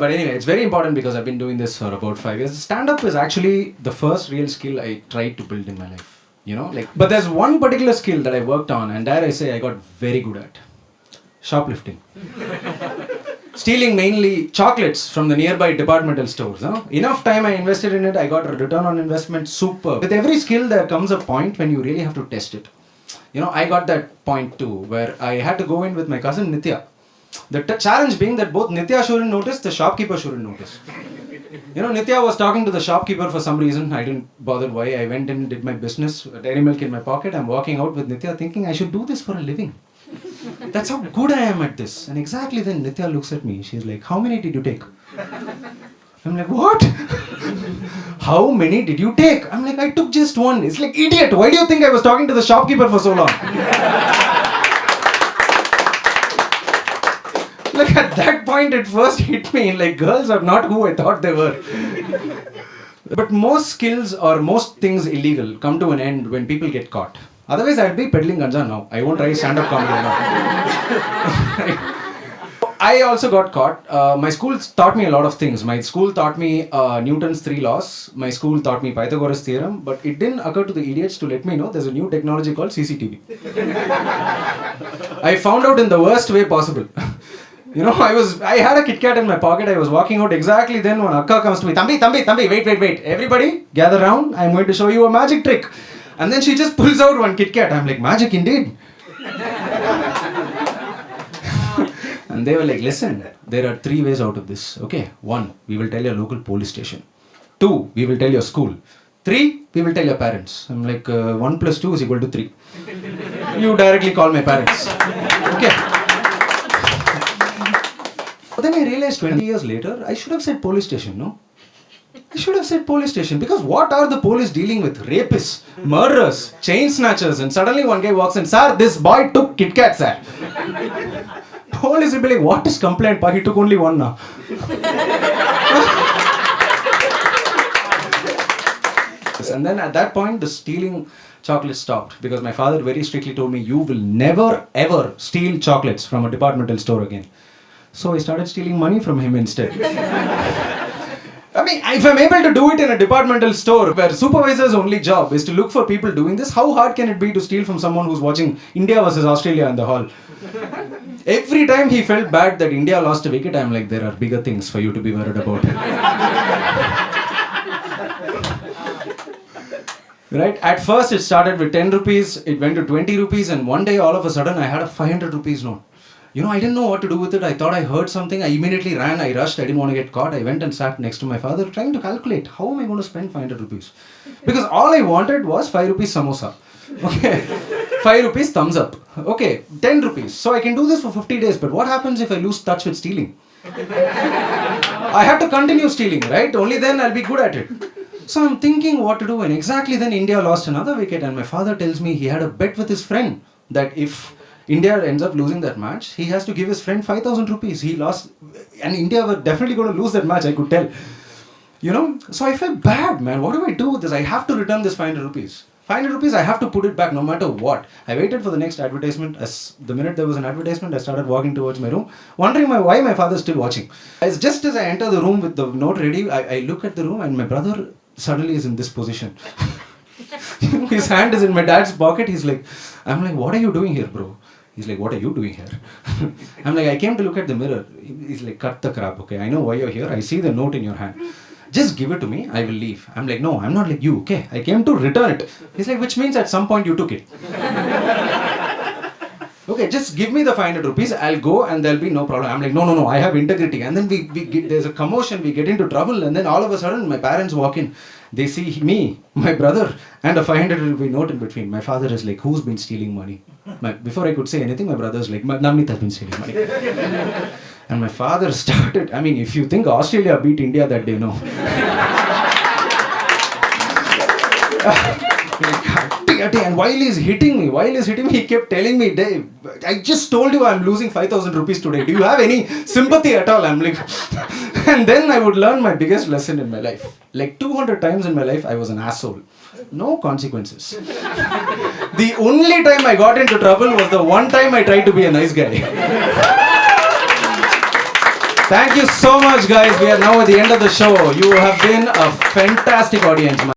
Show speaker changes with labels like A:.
A: but anyway, it's very important because I've been doing this for about 5 years. Stand-up is actually the first real skill I tried to build in my life. But there's one particular skill that I worked on, and dare I say I got very good at. Shoplifting. Stealing mainly chocolates from the nearby departmental stores. Enough time I invested in it, I got a return on investment super. With every skill there comes a point when you really have to test it. I got that point too, where I had to go in with my cousin Nithya. The challenge being that both Nithya shouldn't notice, the shopkeeper shouldn't notice. Nithya was talking to the shopkeeper for some reason. I didn't bother why. I went in, did my business, dairy milk in my pocket. I'm walking out with Nithya thinking I should do this for a living. That's how good I am at this. And exactly then Nithya looks at me. She's like, how many did you take? I'm like, what? How many did you take? I'm like, I took just one. It's like, idiot. Why do you think I was talking to the shopkeeper for so long? Like at that point it first hit me, like girls are not who I thought they were. But most skills or most things illegal come to an end when people get caught. Otherwise I'd be peddling ganja now. I won't try stand-up comedy now. I also got caught. My school taught me a lot of things. My school taught me Newton's 3 laws. My school taught me Pythagoras theorem. But it didn't occur to the idiots to let me know there's a new technology called CCTV. I found out in the worst way possible. I had a Kit Kat in my pocket. I was walking out exactly then when Akka comes to me. Thambi, wait. Everybody, gather round. I'm going to show you a magic trick. And then she just pulls out one Kit Kat. I'm like, magic indeed. And they were like, listen, there are 3 ways out of this. Okay, 1, we will tell your local police station. 2, we will tell your school. 3, we will tell your parents. I'm like, 1 plus 2 is equal to 3. You directly call my parents. Okay. But then I realized 20 years later, I should have said police station, no? I should have said police station, because what are the police dealing with? Rapists, murderers, chain snatchers, and suddenly one guy walks in, sir, this boy took Kit Kat, sir. Police will be like, what is complaint, pa? He took only one now. And then at that point, the stealing chocolates stopped, because my father very strictly told me, you will never ever steal chocolates from a departmental store again. So I started stealing money from him instead. I mean, if I'm able to do it in a departmental store where supervisor's only job is to look for people doing this, how hard can it be to steal from someone who's watching India versus Australia in the hall? Every time he felt bad that India lost a wicket, I'm like, there are bigger things for you to be worried about. Right? At first it started with 10 rupees, it went to 20 rupees, and one day all of a sudden I had a 500 rupees note. I didn't know what to do with it. I thought I heard something. I immediately ran. I rushed. I didn't want to get caught. I went and sat next to my father trying to calculate how am I going to spend 500 rupees. Because all I wanted was 5 rupees samosa. Okay. 5 rupees thumbs up. Okay. 10 rupees. So I can do this for 50 days. But what happens if I lose touch with stealing? I have to continue stealing, right? Only then I'll be good at it. So I'm thinking what to do. And exactly then India lost another wicket. And my father tells me he had a bet with his friend that if India ends up losing that match, he has to give his friend 5,000 rupees. He lost, and India were definitely going to lose that match, I could tell. So I felt bad, man. What do I do with this? I have to return this 500 rupees. 500 rupees, I have to put it back no matter what. I waited for the next advertisement. The minute there was an advertisement, I started walking towards my room, wondering why my father is still watching. Just as I enter the room with the note ready, I look at the room and my brother suddenly is in this position. His hand is in my dad's pocket. I'm like, what are you doing here, bro? He's like, what are you doing here? I'm like, I came to look at the mirror. He's like, cut the crap, okay? I know why you're here. I see the note in your hand. Just give it to me. I will leave. I'm like, no, I'm not like you, okay? I came to return it. He's like, which means at some point you took it. Okay, just give me the 500 rupees. I'll go and there'll be no problem. I'm like, no, I have integrity. And then there's a commotion. We get into trouble. And then all of a sudden, my parents walk in. They see me, my brother, and a 500 rupee note in between. My father is like, who's been stealing money? Before I could say anything, my brother's like, Navneeth has been stealing money. And my father started, if you think Australia beat India that day, no. And while he's hitting me, he kept telling me, Dave, I just told you I'm losing 5,000 rupees today. Do you have any sympathy at all? I'm like, and then I would learn my biggest lesson in my life. Like 200 times in my life, I was an asshole. No consequences. The only time I got into trouble was the one time I tried to be a nice guy. Thank you so much, guys. We are now at the end of the show. You have been a fantastic audience, man.